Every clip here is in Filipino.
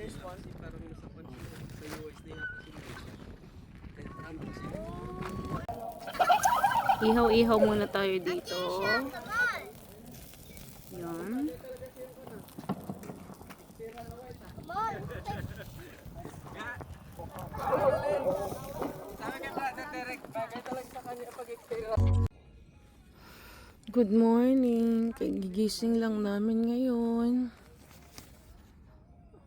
This one, parang nasa sa USD na kasi. Ihaw-ihaw muna tayo dito. Yan. Good morning. Kagigising lang namin ngayon.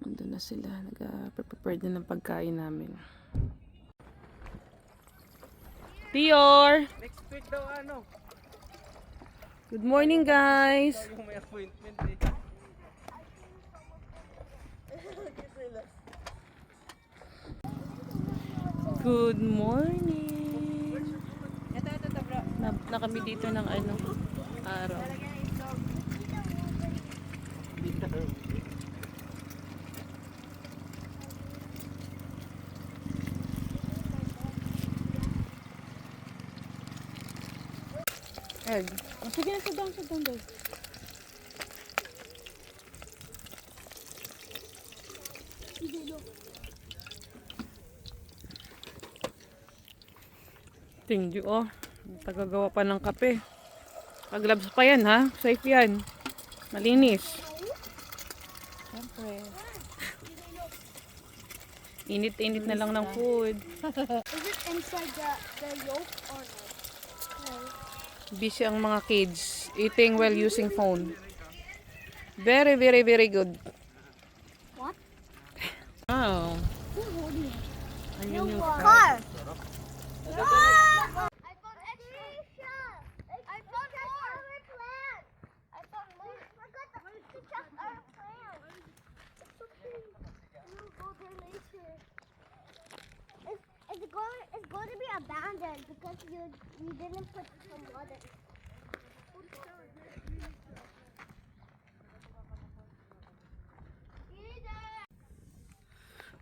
Ando na sila. Nag-prepare din ng pagkain namin. Pior! Next week daw ano? Good morning, guys. Yung may appointment eh. Good morning. Ito bro. Na kami dito ng ano, araw. Ed. Oh, sige na, sit down guys. Thank you, oh. Tagagawa pa ng kape. Pag-gloves pa yan, ha? Safe yan. Malinis. Siyempre. Init-init na lang ng food. Is it inside the yolk or not? No. Busy ang mga kids. Eating while using phone. Very, very, very good. What? Wow. Who's holding it? Ayun yung Car! I found extra. I found more plant. I found more. I got to check our plant. It's okay. We'll go there later. It's going to be abandoned because you didn't put some water.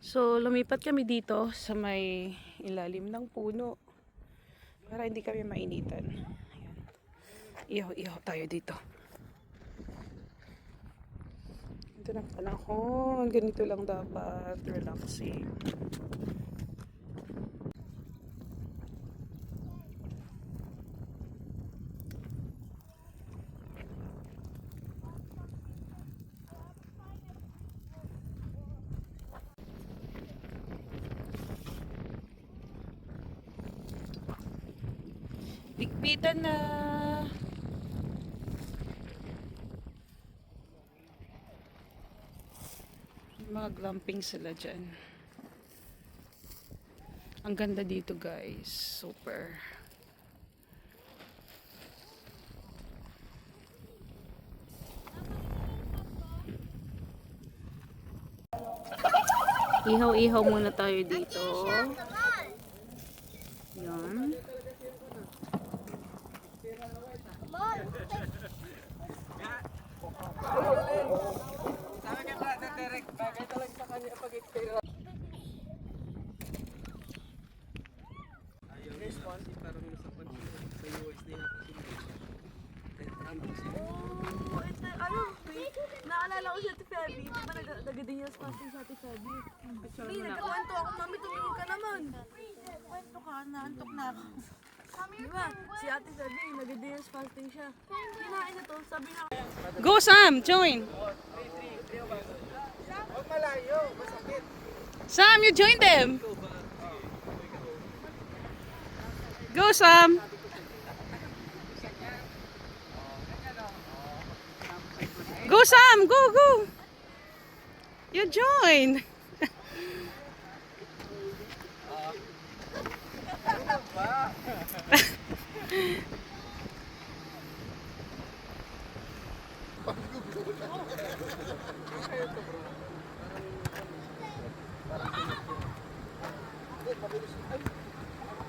So, lumipat kami dito sa may ilalim ng puno para hindi kami mainitan. Ayan. Ihaw-ihaw tayo dito. Ito ng panahon. Ganito lang dapat. Relaxing. Bigpitan na. Mga glamping sila dyan. Ang ganda dito, guys. Super. Ihaw-ihaw muna tayo dito. Yan. Sabi kay Brother Derek, bagay talaga sa kanya pag-experience. This one, parang nasa sa USD na kasi. Oh, ito, ano, wait, naalala ko si Ate Feby. Di ba nagadinyas fasting si Ate Feby? Mami, nagkakwento ako. Mami, tumingin ka naman. Kwento ka, naantok na ako. Di ba, si Ate Feby, nagadinyas fasting siya. Kinain na to, sabi na Go, Sam! Join! Huwag malayo, masakit. Sam, you join them! Go, Sam! Go, Sam! Go, go! You join!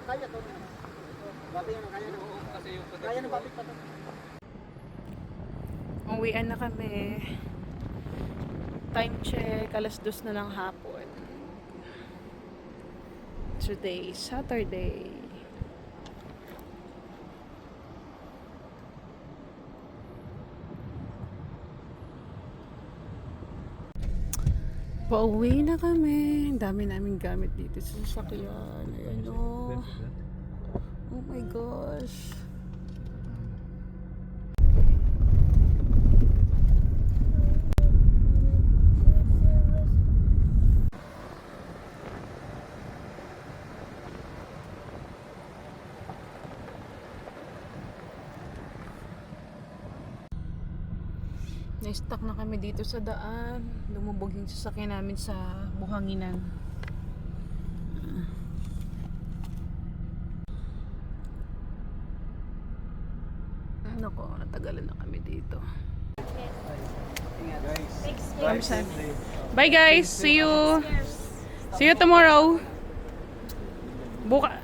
Kaya to. Babi yan, kaya na. Kasi yung kaya na babik pa to. Uwian na kami. Time check, 2:00 na ng hapon. Today, Saturday. Pauwi na kami. Ang dami namin gamit dito sa sasakyan. Ayan o. Oh my gosh. Na-stuck na kami dito sa daan. Lumubog yung sasakyan namin sa buhanginan. Nako, natagalan na kami dito. Bye guys! See you! See you tomorrow! Buka